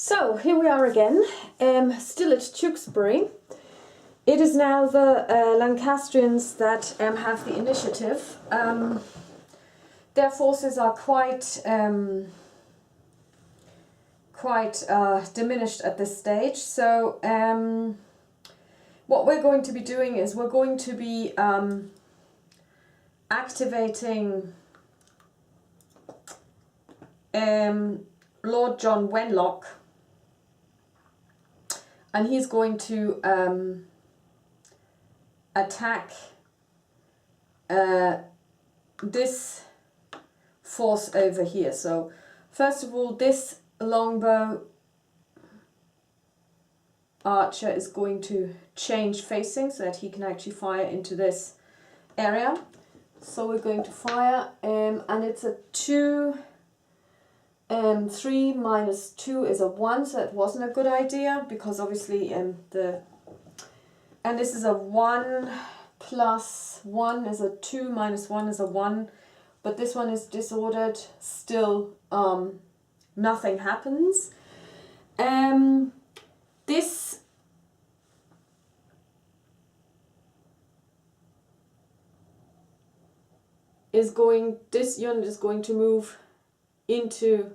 So here we are again, still at Tewkesbury. It is now the Lancastrians that have the initiative. Their forces are quite diminished at this stage. So what we're going to be doing is we're going to be activating Lord John Wenlock, and he's going to attack this force over here. So first of all, this longbow archer is going to change facing so that he can actually fire into this area. So we're going to fire, and it's a 2. 3 minus 2 is a 1, so it wasn't a good idea because obviously and this is a 1 plus 1 is a 2 minus 1 is a 1, but this one is disordered. Still nothing happens. This unit is going to move into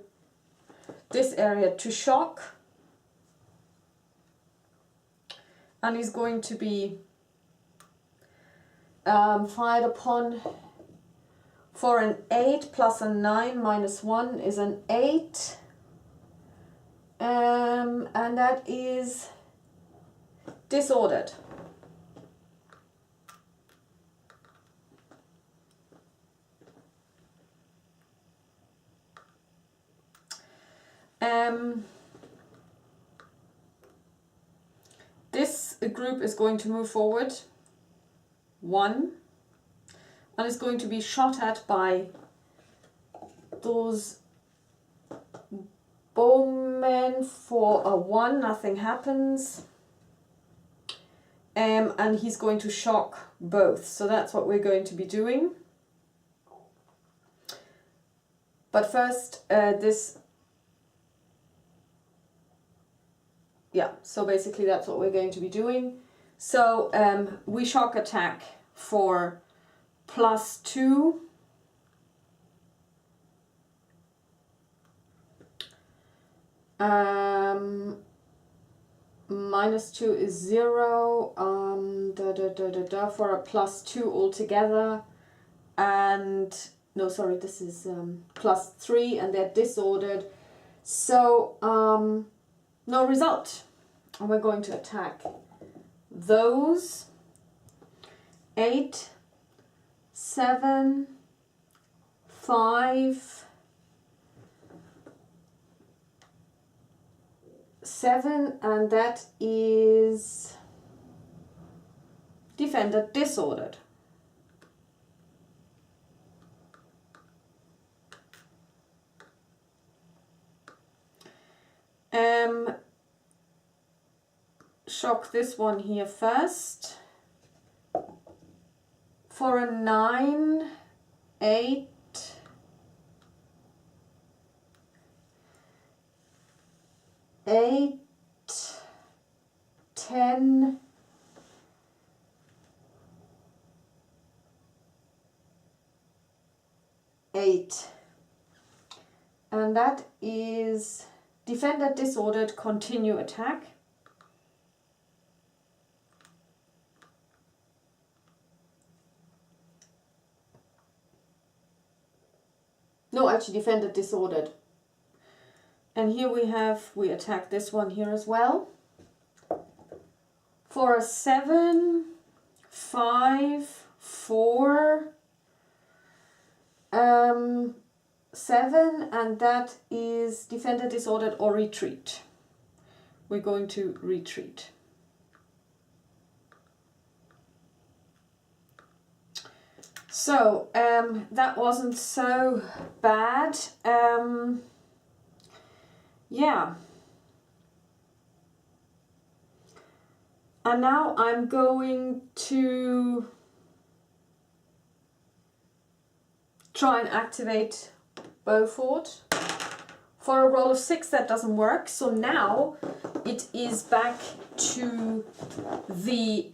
this area to shock, and is going to be fired upon for an 8 plus a 9 minus 1 is an 8, and that is disordered. This group is going to move forward 1 and is going to be shot at by those bowmen for a 1, nothing happens, and he's going to shock both. So that's what we're going to be doing. But first so basically that's what we're going to be doing. So we shock attack for +2. -2 is 0, for a +2 altogether, and no, sorry, this is +3, and they're disordered. So no result. And we're going to attack those 8, 7, 5, 7, and that is defender disordered. Shock this one here first for a 9, 8, 8, 10, 8, and that is defender disordered, continue attack. No, actually defender disordered. And here we attack this one here as well. For a 7, 5, 4, 7, and that is defender disordered or retreat. We're going to retreat. So that wasn't so bad. Yeah. And now I'm going to try and activate Beaufort For a roll of 6 that doesn't work, so now it is back to the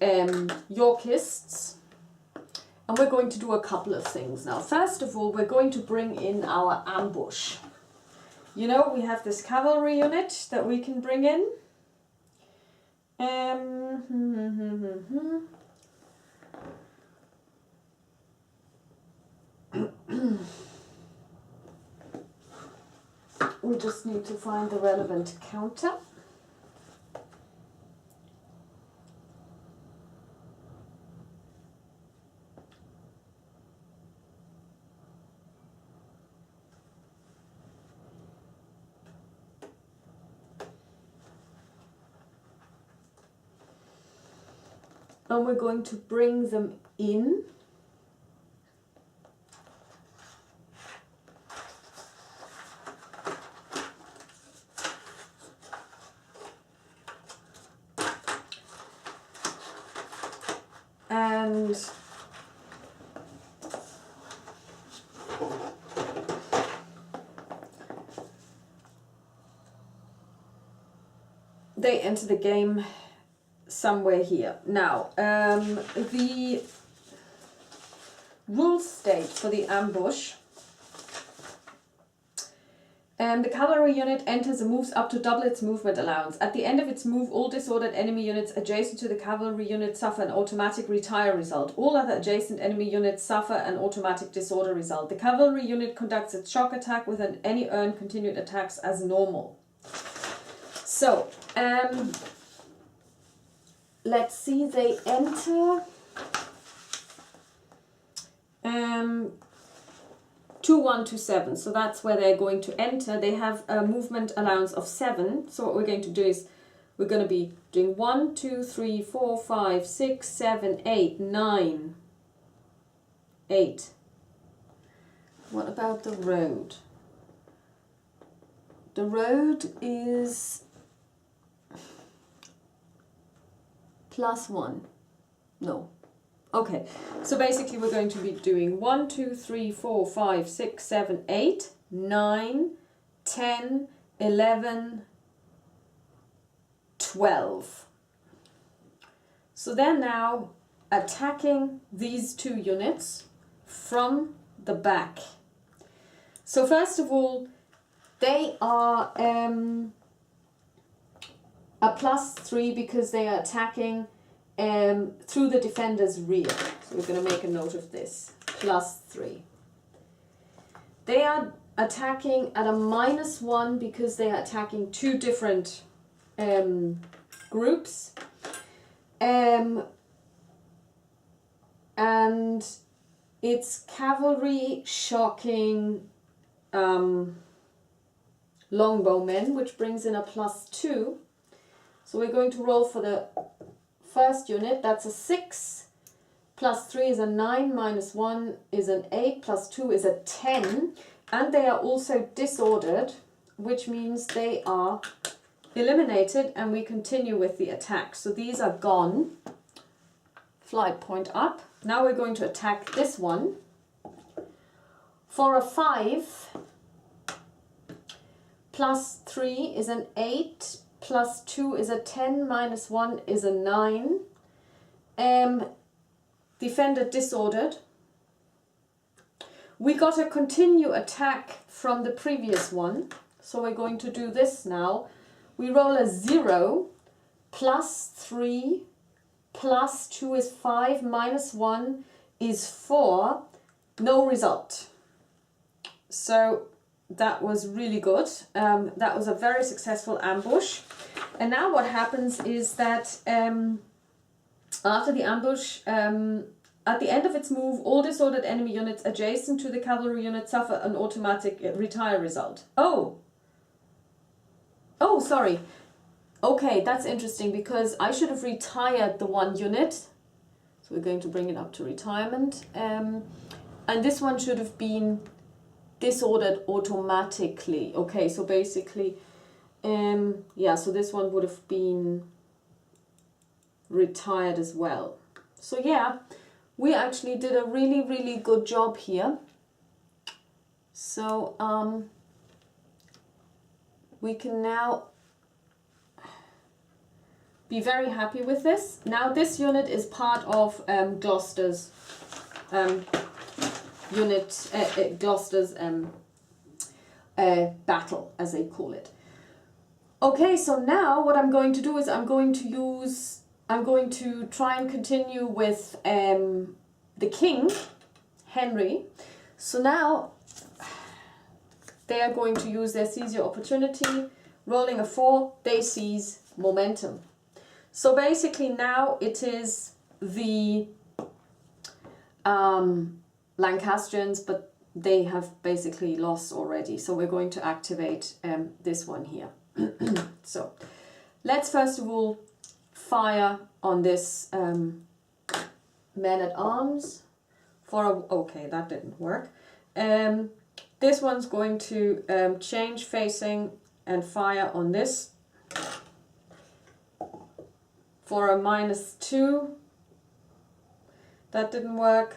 Yorkists. And we're going to do a couple of things now. First of all, we're going to bring in our ambush. You know, we have this cavalry unit that we can bring in. We just need to find the relevant counter. And we're going to bring them in. And they enter the game somewhere here. Now, the rule states for the ambush, the cavalry unit enters and moves up to double its movement allowance. At the end of its move, all disordered enemy units adjacent to the cavalry unit suffer an automatic retire result. All other adjacent enemy units suffer an automatic disorder result. The cavalry unit conducts its shock attack with any earned continued attacks as normal. So, let's see, they enter 2, 1 to 7, so that's where they're going to enter. They have a movement allowance of 7, so what we're going to do is we're going to be doing 1, 2, 3, 4, 5, 6, 7, 8, 9, 8. What about the road? The road is +1. No. Okay, so basically we're going to be doing 1, 2, 3, 4, 5, 6, 7, 8, 9, 10, 11, 12. So they're now attacking these 2 units from the back. So first of all, they are a +3 because they are attacking through the defender's rear. So we're going to make a note of this. +3. They are attacking at a -1 because they are attacking 2 different groups. And it's cavalry shocking longbowmen, which brings in a +2. So we're going to roll for the first unit. That's a 6, +3 is a 9, -1 is an 8, +2 is a 10. And they are also disordered, which means they are eliminated, and we continue with the attack. So these are gone. Flight point up. Now we're going to attack this one. For a 5, +3 is an 8, +2 is a 10, -1 is a 9. Defender disordered. We got a continue attack from the previous one, so we're going to do this now. We roll a 0, +3, +2 is 5, -1 is 4, no result. So that was really good. That was a very successful ambush. And now what happens is that after the ambush, at the end of its move, all disordered enemy units adjacent to the cavalry unit suffer an automatic retire result. Oh, sorry. Okay, that's interesting because I should have retired the 1 unit. So we're going to bring it up to retirement. And this one should have been disordered automatically. Okay, so basically, yeah, so this one would have been retired as well. So yeah, we actually did a really, really good job here. So we can now be very happy with this. Now this unit is part of Gloucester's Gloucester's battle, as they call it. Okay, so now what I'm going to do is I'm going to try and continue with the king, Henry. So now they are going to use their seize your opportunity. Rolling a 4, they seize momentum. So basically now it is the Lancastrians, but they have basically lost already. So we're going to activate this one here. So let's first of all fire on this man-at-arms for a, okay, that didn't work. This one's going to change facing and fire on this for a -2. That didn't work.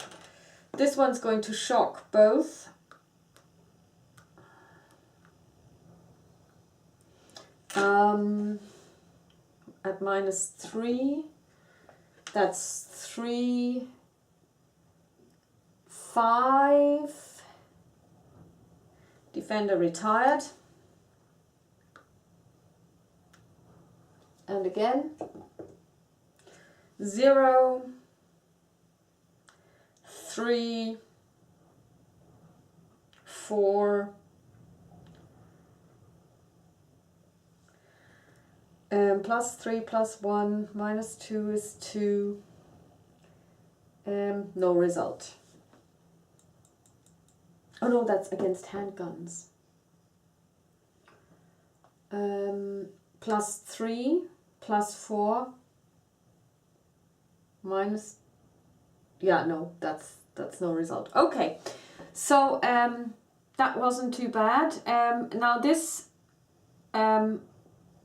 This one's going to shock both. At -3, that's 3, 5. Defender retired. And again, 0, 3, 4, +3 +1, -2 is 2, no result. Oh no, that's against handguns. +3 +4 minus, yeah, no, that's no result. Okay, so that wasn't too bad. Now this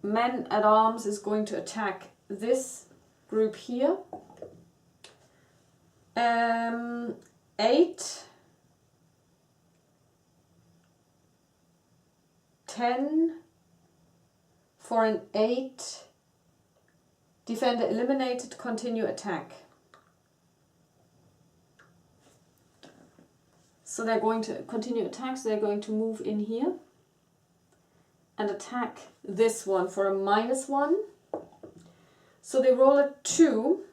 man-at-arms is going to attack this group here. 8, 10 for an 8. Defender eliminated, continue attack. So they're going to continue attack, so they're going to move in here and attack this one for a -1. So they roll a 2.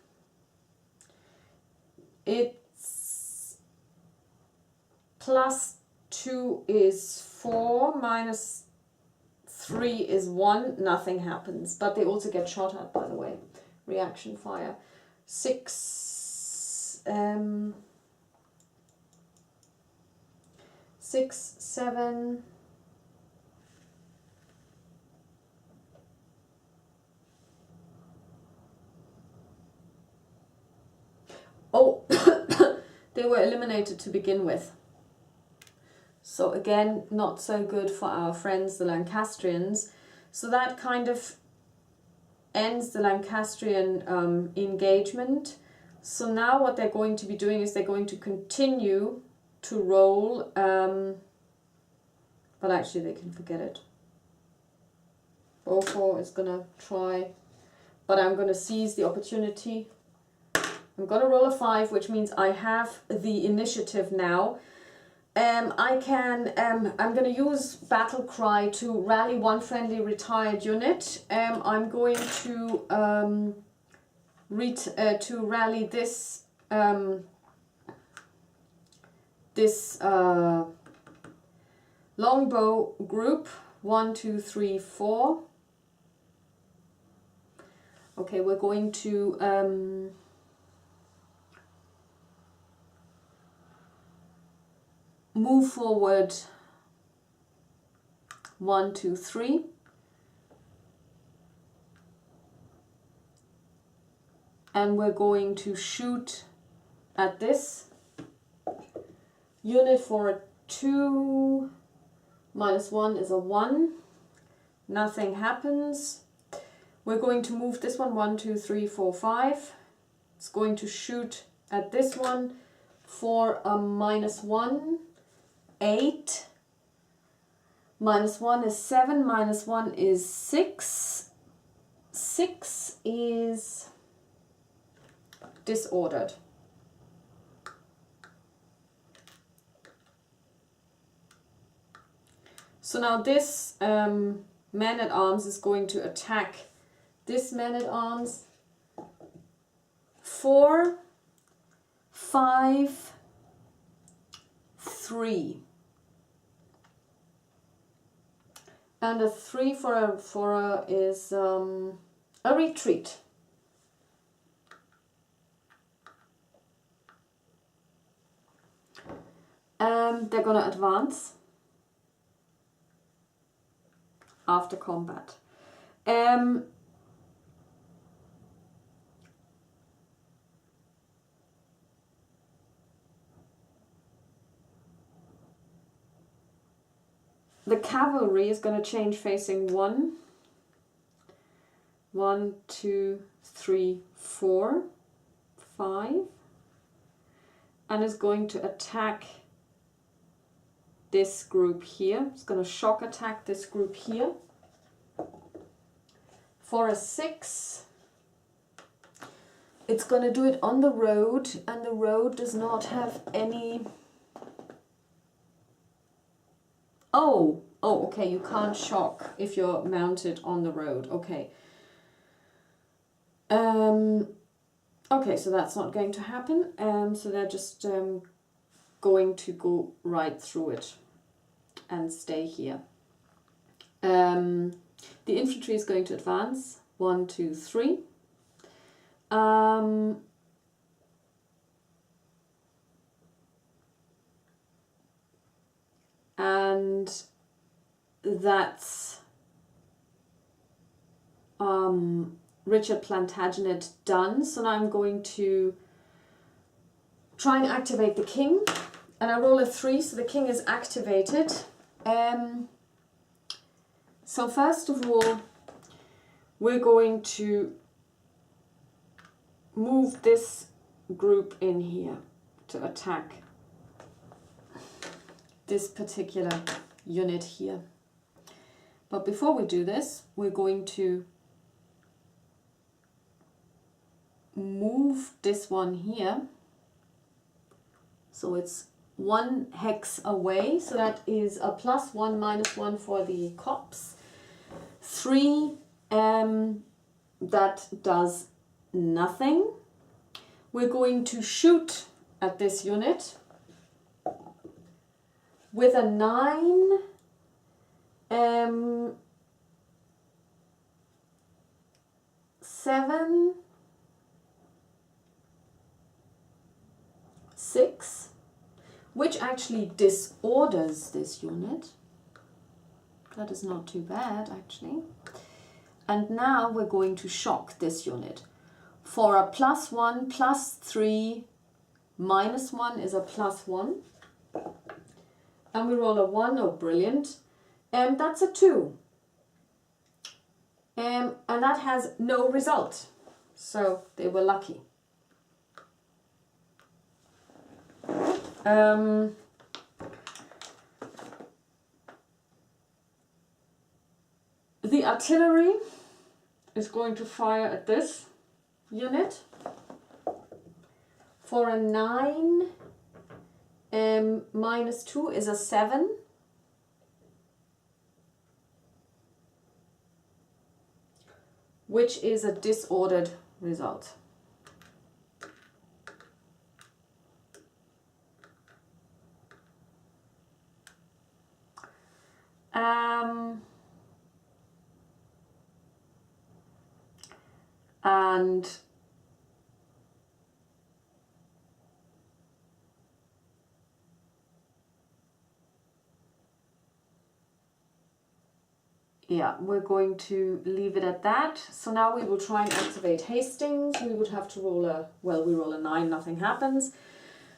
It's +2 is 4, -3 is 1, nothing happens. But they also get shot at, by the way. Reaction fire. 6, 6, 7. Oh, they were eliminated to begin with. So again, not so good for our friends, the Lancastrians. So that kind of ends the Lancastrian engagement. So now what they're going to be doing is they're going to continue to roll, but actually they can forget it. Beaufort is going to try, but I'm going to seize the opportunity. I'm going to roll a 5, which means I have the initiative now. I'm going to use Battle Cry to rally one friendly retired unit. I'm going to rally this longbow group. 1, 2, 3, 4. Okay, we're going to move forward 1, 2, 3. And we're going to shoot at this unit for a 2. -1 is a 1. Nothing happens. We're going to move this one 1, 2, 3, 4, 5. It's going to shoot at this one for a -1. 8. Minus 1 is 7, minus 1 is 6. 6 is disordered. So now this man-at-arms is going to attack this man-at-arms. 4, 5, 3. And a 3 for a is a retreat. They're going to advance after combat. The cavalry is going to change facing 1, 2, 3, 4, 5, and is going to attack this group here. It's going to shock attack this group here. For a 6, it's going to do it on the road, and the road does not have any... Oh, okay, you can't shock if you're mounted on the road, okay. Okay, so that's not going to happen, so they're just going to go right through it and stay here. The infantry is going to advance, 1, 2, 3. And that's Richard Plantagenet done. So now I'm going to try and activate the king, and I roll a 3, so the king is activated. So first of all, we're going to move this group in here to attack this particular unit here. But before we do this, we're going to move this one here. So it's 1 hex away. So that is a +1, -1 for the cops. 3, that does nothing. We're going to shoot at this unit with a 9, 7, 6, which actually disorders this unit. That is not too bad, actually. And now we're going to shock this unit. For a +1, +3, -1 is a +1. And we roll a 1, oh brilliant, and that's a 2. And that has no result, so they were lucky. The artillery is going to fire at this unit. For a 9, -2 is a 7. Which is a disordered result. And yeah, we're going to leave it at that. So now we will try and activate Hastings. We would have to roll a, well, we roll a 9, nothing happens.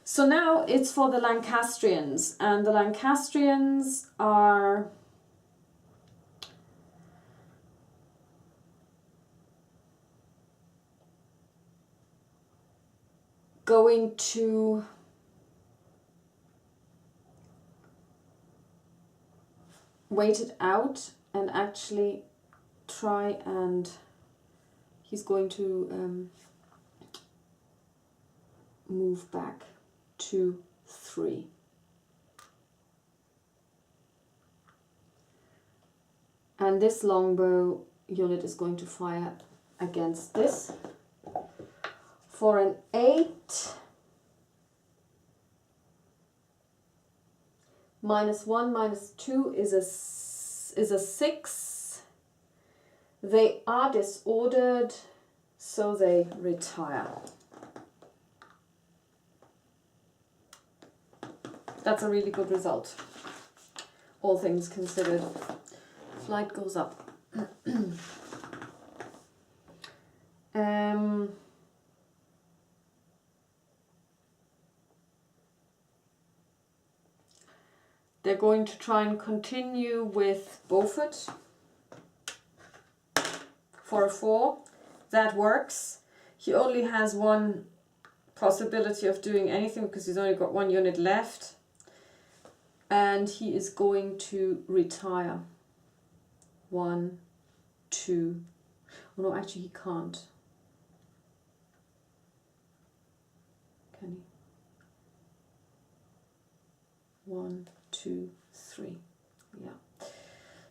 So now it's for the Lancastrians, and the Lancastrians are going to wait it out and actually try and he's going to move back to 3. And this longbow unit is going to fire against this for an 8 minus 1 minus 2 is a 6. They are disordered, so they retire. That's a really good result, all things considered. Flight goes up. They're going to try and continue with Beaufort for a 4. That works. He only has one possibility of doing anything because he's only got 1 unit left. And he is going to retire. 1, 2. Oh no, actually he can't. Can he? 1, 2, 3. Yeah.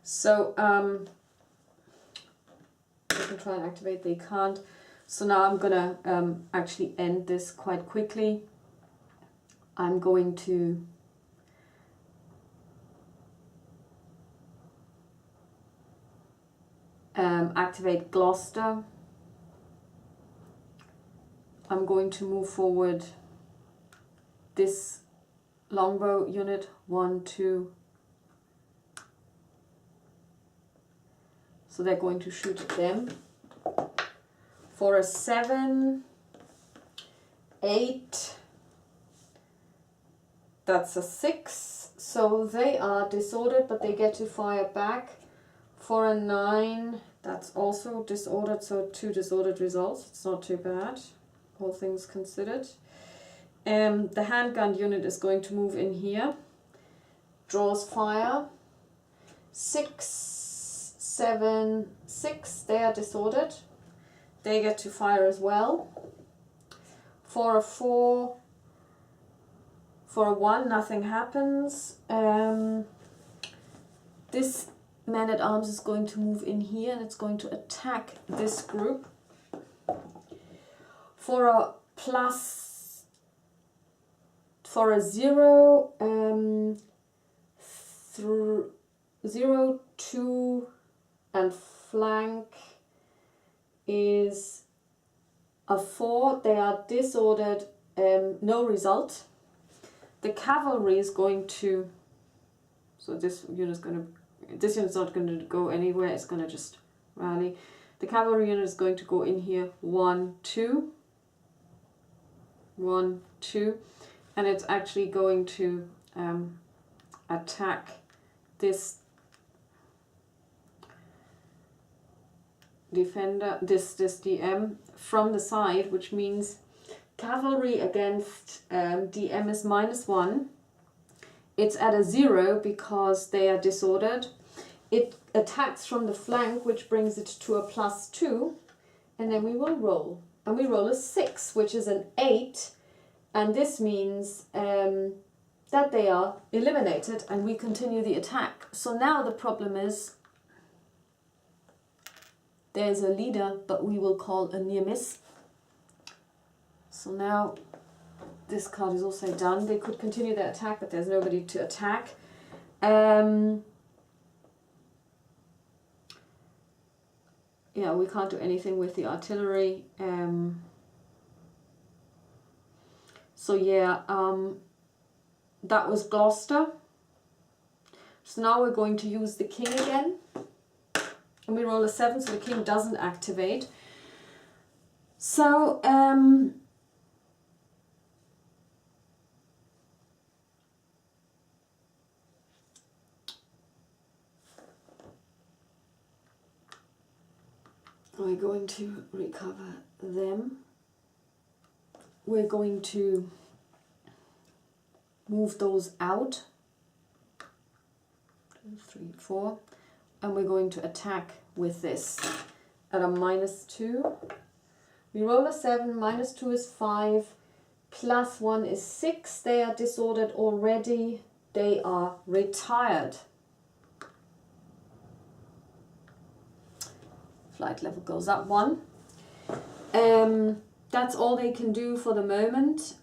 So they can try and activate. They can't. So now I'm gonna actually end this quite quickly. I'm going to activate Gloucester. I'm going to move forward this longbow unit, 1, 2. So they're going to shoot at them for a 7, 8. That's a 6. So they are disordered, but they get to fire back for a 9. That's also disordered, so 2 disordered results. It's not too bad, all things considered. The handgun unit is going to move in here, draws fire, 6, 7, 6, they are disordered. They get to fire as well. For a 4, for a 1, nothing happens. This man-at-arms is going to move in here and it's going to attack this group. For a plus, for a 0, 0, 2 and flank is a 4. They are disordered, no result. The cavalry is going to, so this unit's not going to go anywhere, it's going to just rally. The cavalry unit is going to go in here, 1, 2, 1, 2, and it's actually going to attack this defender, this DM from the side, which means cavalry against DM is -1. It's at a 0 because they are disordered. It attacks from the flank, which brings it to a +2, and then we will roll. And we roll a 6, which is an 8, and this means that they are eliminated, and we continue the attack. So now the problem is there's a leader, but we will call a near miss. So now this card is also done. They could continue their attack, but there's nobody to attack. Yeah, we can't do anything with the artillery. So yeah, that was Gloucester. So now we're going to use the king again. And we roll a 7, so the king doesn't activate. So, we're going to recover them. We're going to move those out. 3, 4. And we're going to attack with this at a -2. We roll a 7, -2 is 5, +1 is 6. They are disordered already. They are retired. Flight level goes up 1. That's all they can do for the moment.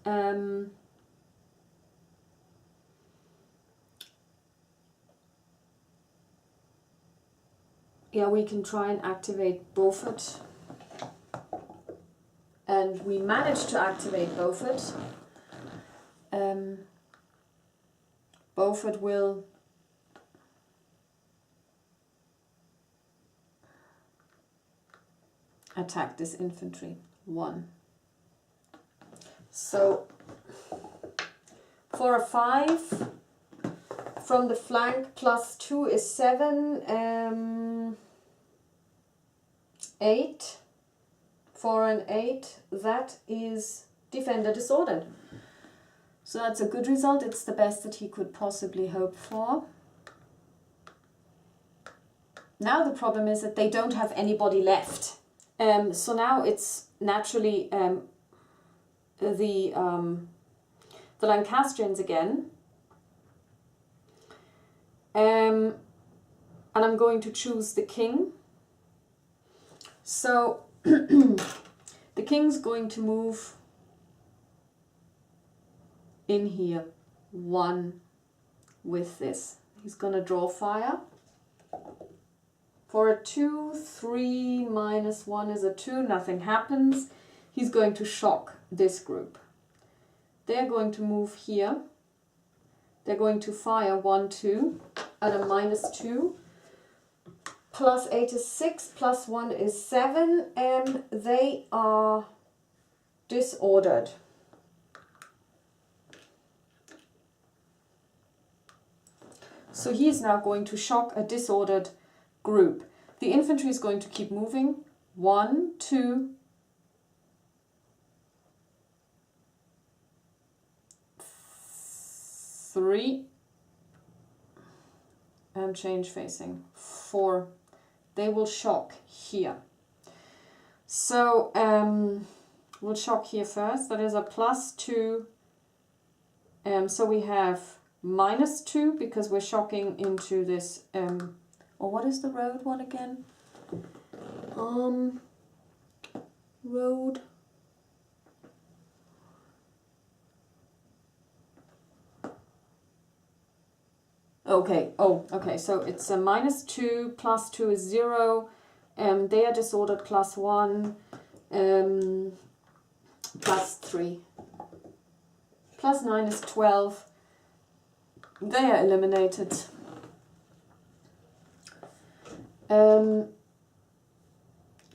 Yeah, we can try and activate Beaufort. And we managed to activate Beaufort. Beaufort will attack this infantry. 1. So for a 5, from the flank, +2 is 7, 8. For an 8, that is defender disordered. So that's a good result. It's the best that he could possibly hope for. Now the problem is that they don't have anybody left. So now it's naturally the Lancastrians again. And I'm going to choose the king. So the king's going to move in here 1 with this. He's going to draw fire. For a 2, 3 minus 1 is a 2, nothing happens. He's going to shock this group. They're going to move here. They're going to fire 1, 2 at a -2. +8 is 6, +1 is 7, and they are disordered. So he is now going to shock a disordered group. The infantry is going to keep moving. 1, 2, 3, and change facing. 4. They will shock here. So we'll shock here first. That is a +2. So we have -2 because we're shocking into this. Or what is the road one again? Road. Okay, okay, so it's a -2, +2 is 0, they are disordered, +1, +3. +9 is 12, they are eliminated.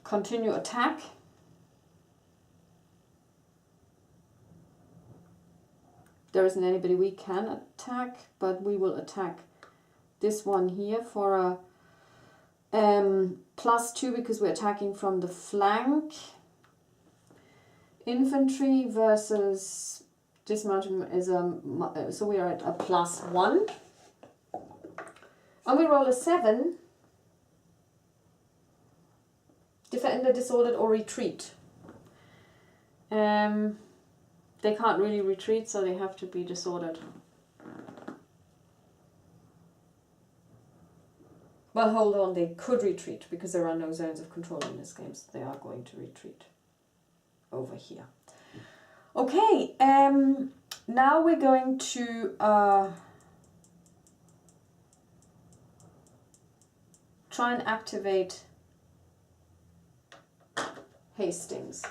Continue attack. There isn't anybody we can attack, but we will attack this one here for a +2 because we're attacking from the flank. Infantry versus dismounted is so we are at a +1. And we roll a 7. Defender disordered or retreat. They can't really retreat, so they have to be disordered. Well, hold on, they could retreat because there are no zones of control in this game, so they are going to retreat over here. Okay, now we're going to try and activate Hastings.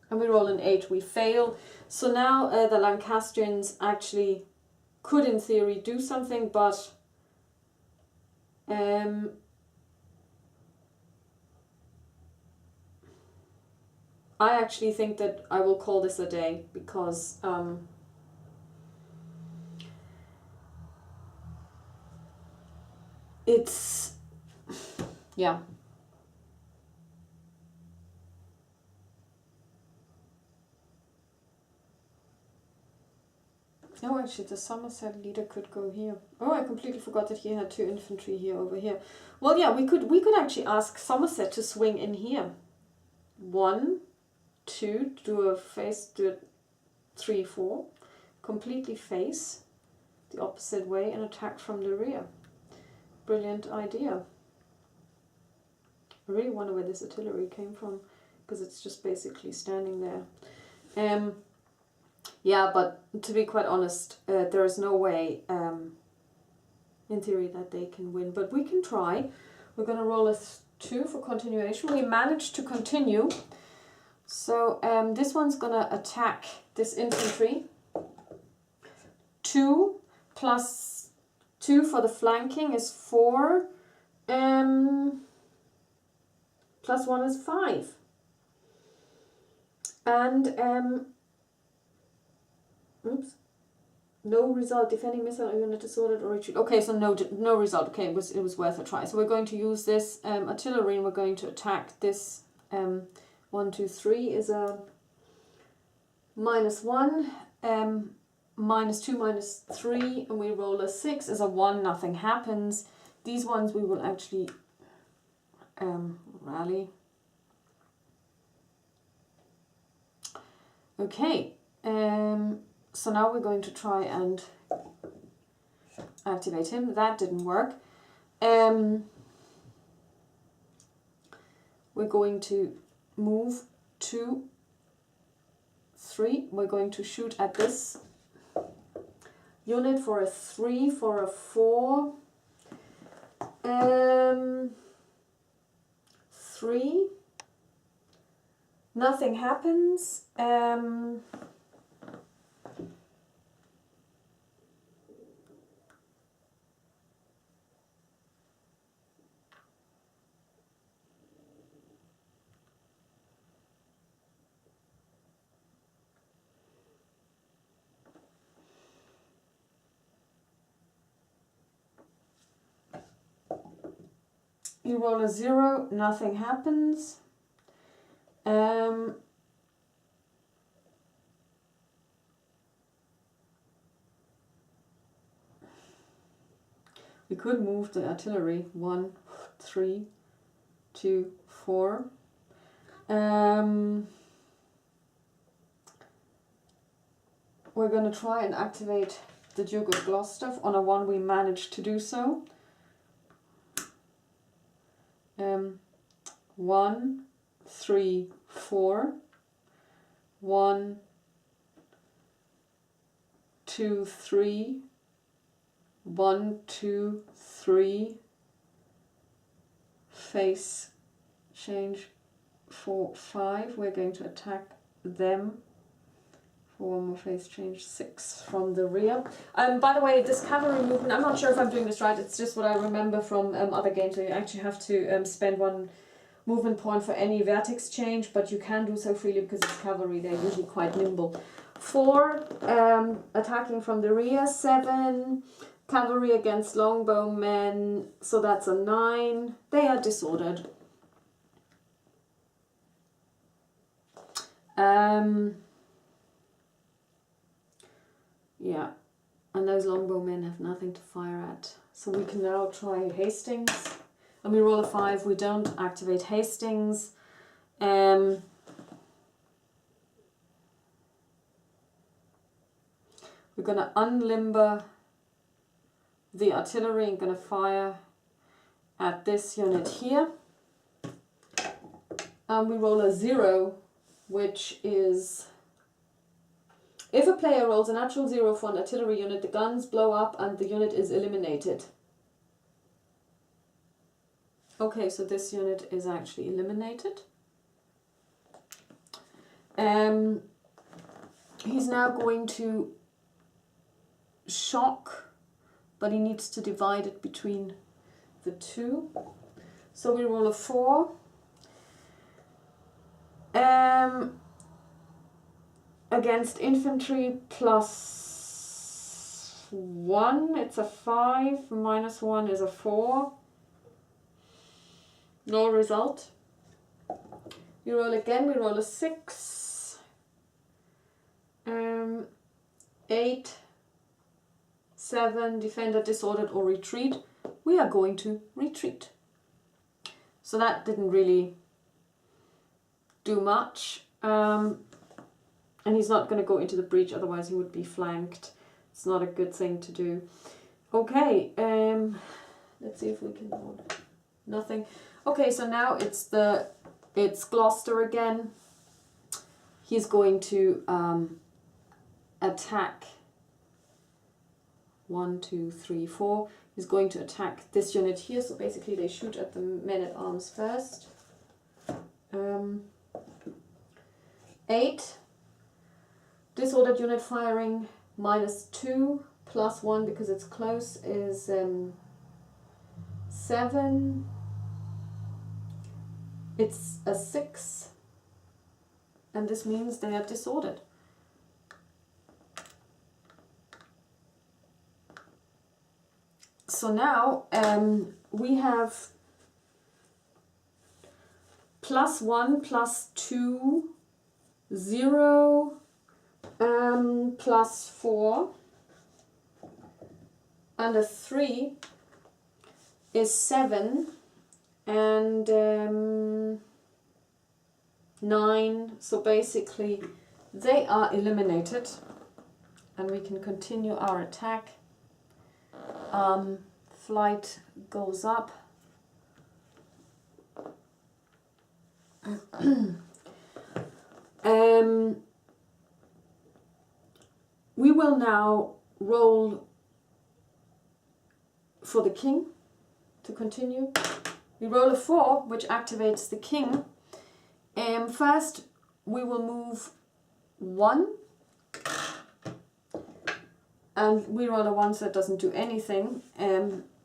And we roll an 8, we fail. So now the Lancastrians actually could in theory do something, but I actually think that I will call this a day because it's, yeah. Oh, actually, the Somerset leader could go here. Oh, I completely forgot that he had 2 infantry here over here. Well, yeah, we could actually ask Somerset to swing in here. 1, 2, do a 3, 4. Completely face the opposite way and attack from the rear. Brilliant idea. I really wonder where this artillery came from, because it's just basically standing there. Yeah, but to be quite honest, there is no way, in theory, that they can win. But we can try. We're going to roll a 2 for continuation. We managed to continue. So this one's going to attack this infantry. 2 plus 2 for the flanking is 4. Plus 1 is 5. And oops, no result. Defending missile unit disordered or retreat. Okay, so no result. Okay, it was worth a try. So we're going to use this artillery, and we're going to attack this. 1, 2, 3 is a -1. -2, -3, and we roll a 6 is a 1. Nothing happens. These ones we will actually rally. Okay. So now we're going to try and activate him. That didn't work. We're going to move 2, 3. We're going to shoot at this unit for a 3, for a 4. 3. Nothing happens. You roll a 0, nothing happens. We could move the artillery 1, 3, 2, 4. We're going to try and activate the Duke of Gloucester. On a 1 we managed to do so. 1, 3, 4. 1, 2, 3. 1, 2, 3. Face change 4, 5. We're going to attack them. For one more face change 6 from the rear. By the way, this cavalry movement, I'm not sure if I'm doing this right, it's just what I remember from other games. So you actually have to spend 1 movement point for any vertex change, but you can do so freely because it's cavalry, they're usually quite nimble. 4, attacking from the rear. 7, cavalry against longbowmen, so that's a 9. They are disordered. Yeah, and those longbowmen have nothing to fire at. So we can now try Hastings. And we roll a 5, we don't activate Hastings. We're going to unlimber the artillery and going to fire at this unit here. And we roll a 0, which is... If a player rolls a natural 0 for an artillery unit, the guns blow up and the unit is eliminated. Okay, so this unit is actually eliminated. He's now going to shock, but he needs to divide it between the 2. So we roll a 4. Against infantry plus 1, it's a 5, minus 1 is a 4. No result. We roll again, we roll a 6. 8, 7, defender, disordered or retreat. We are going to retreat. So that didn't really do much. And he's not going to go into the breach, otherwise he would be flanked. It's not a good thing to do. Okay, let's see if we can... Nothing. Okay, so now it's Gloucester again. He's going to attack 1, 2, 3, 4. He's going to attack this unit here. So basically they shoot at the men-at-arms first. 8. Disordered unit firing -2 +1 because it's close is 7. It's a 6. And this means they are disordered. So now we have +1 +2 0 +4 and a 3 is 7 and 9. So basically they are eliminated and we can continue our attack. Flight goes up. We will now roll for the king to continue. We roll a 4, which activates the king. First, we will move 1. And we roll a 1, so it doesn't do anything.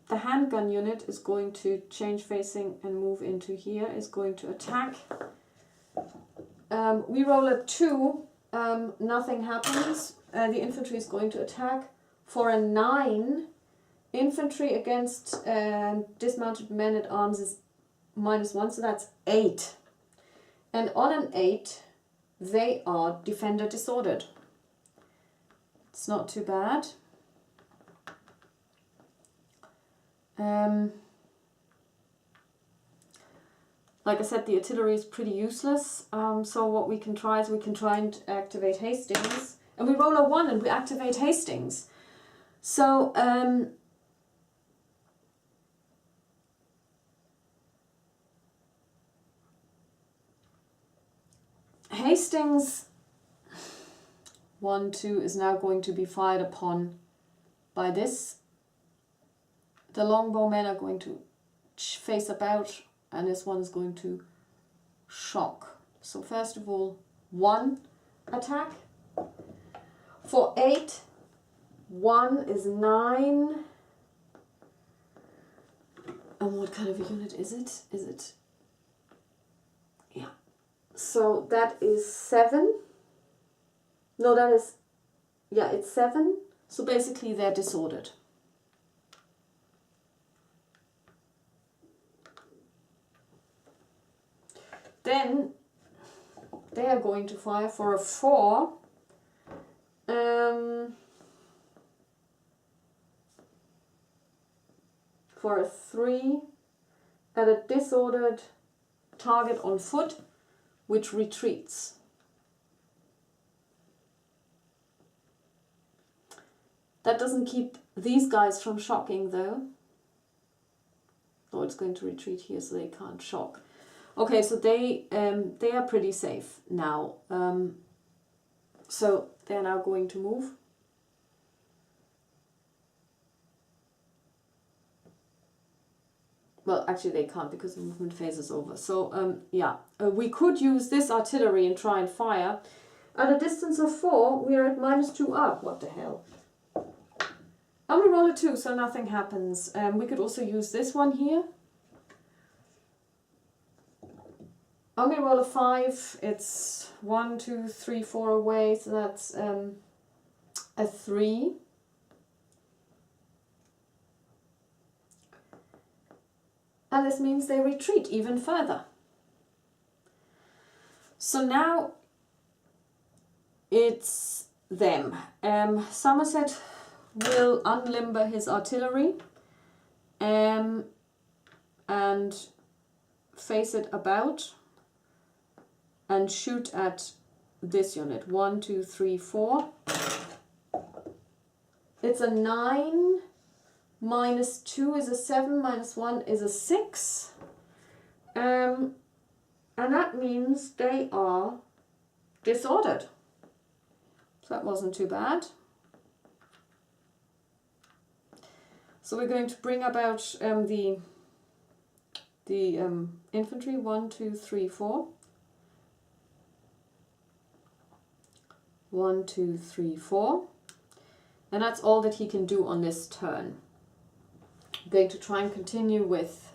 The handgun unit is going to change facing and move into here, is going to attack. We roll a 2, nothing happens. The infantry is going to attack. For a 9, infantry against dismounted men-at-arms is -1, so that's 8. And on an 8, they are defender disordered. It's not too bad. Like I said, the artillery is pretty useless. So what we can try is we can try and activate Hastings. And we roll a 1 and we activate Hastings. So Hastings 1, 2 is now going to be fired upon by this. The longbowmen are going to face about and this one is going to shock. So first of all, 1 attack. For 8, 1 is 9. And what kind of a unit is it? Is it... Yeah. So that is 7. No, that is... Yeah, it's 7. So basically they're disordered. Then they are going to fire for a 4. For a 3 at a disordered target on foot, which retreats. That doesn't keep these guys from shocking though. Oh, it's going to retreat here so they can't shock. Okay, so they are pretty safe now. So they're now going to move. Well, actually they can't because the movement phase is over. So yeah, we could use this artillery and try and fire. At a distance of 4, we are at -2 up. What the hell? And we roll a 2, so nothing happens. We could also use this one here. I'm going to roll a 5. It's 1, 2, 3, 4 away, so that's a 3. And this means they retreat even further. So now it's them. Somerset will unlimber his artillery and face it about and shoot at this unit. 1, 2, 3, 4. It's a 9, minus 2 is a 7, minus 1 is a 6. And that means they are disordered. So that wasn't too bad. So we're going to bring about the infantry. 1, 2, 3, 4. 1, 2, 3, 4. And that's all that he can do on this turn. I'm going to try and continue with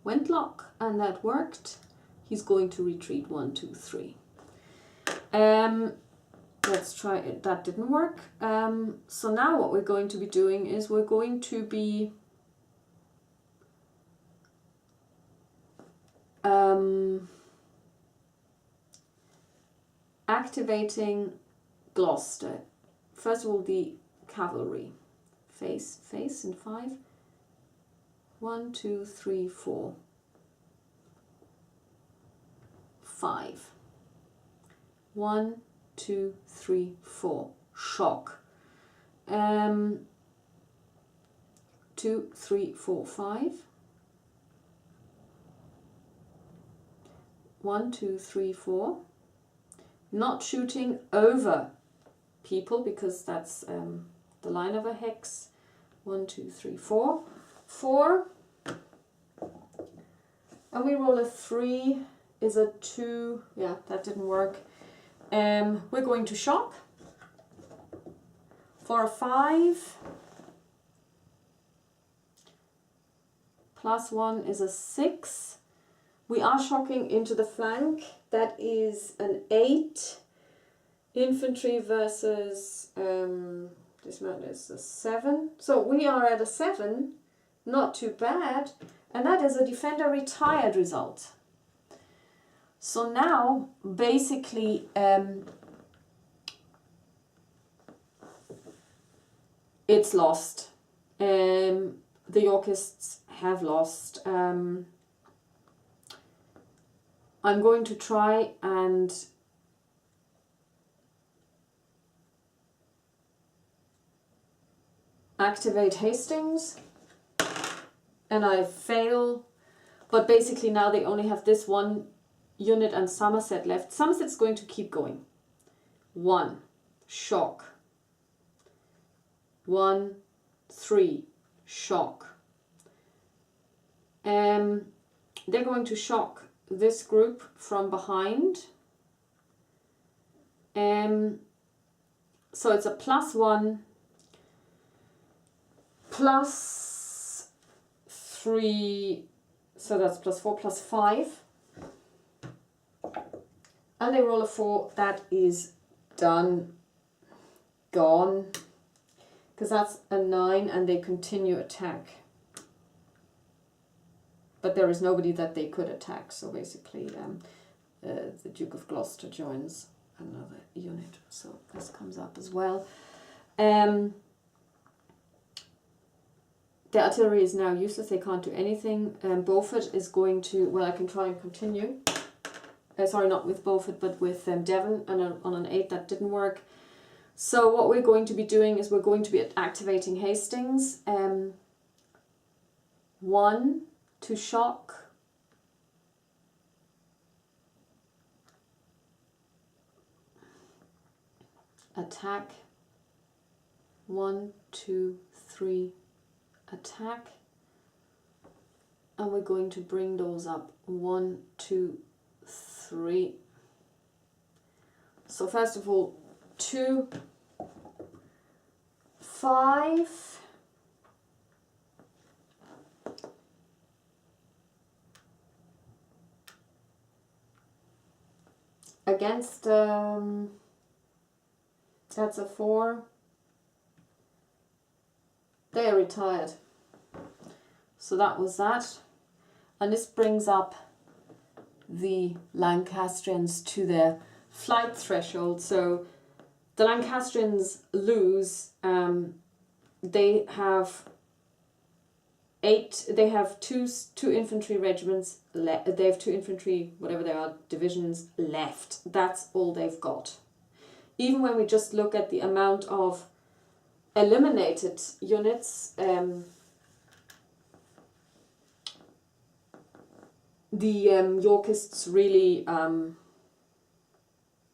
Windlock, and that worked. He's going to retreat 1, 2, 3. Let's try it. That didn't work. So now what we're going to be doing is we're going to be activating Gloucester. First of all, the cavalry. Face in 5. 1, 2, 3, 4. 5. 1, 2, 3, 4. Shock. 2, 3, 4, 5. 1, 2, 3, 4. Not shooting over people because that's the line of a hex. 1, 2, 3, 4. 4. And we roll a 3 is a 2. Yeah, that didn't work. We're going to shock for a 5. Plus 1 is a 6. We are shocking into the flank. That is an 8. Infantry versus this man is a 7. So we are at a 7. Not too bad. And that is a defender retired result. So now, basically, it's lost. The Yorkists have lost. I'm going to try and activate Hastings, and I fail. But basically now they only have this one unit and Somerset left. Somerset's going to keep going. 1, shock. 1, 3, shock. They're going to shock this group from behind. So it's a +1, +3, so that's +4, +5. And they roll a 4, that is done, gone, because that's a 9 and they continue attack. But there is nobody that they could attack, so basically the Duke of Gloucester joins another unit, so this comes up as well. The artillery is now useless, they can't do anything. Beaufort is going to, well, I can try and continue. Sorry, not with Beaufort, but with Devon, and on an 8 that didn't work. So what we're going to be doing is we're going to be activating Hastings. 1 to shock. Attack. 1, 2, 3, attack. And we're going to bring those up. 1, 2, 3. So first of all, 2, 5. Against, that's a 4. They are retired. So that was that. And this brings up the Lancastrians to their flight threshold. So the Lancastrians lose. They have two infantry regiments. They have 2 infantry, whatever they are, divisions left. That's all they've got. Even when we just look at the amount of eliminated units, the Yorkists really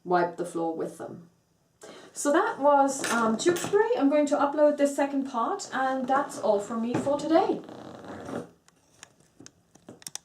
wiped the floor with them. So that was Tewkesbury. I'm going to upload this second part, and that's all from me for today.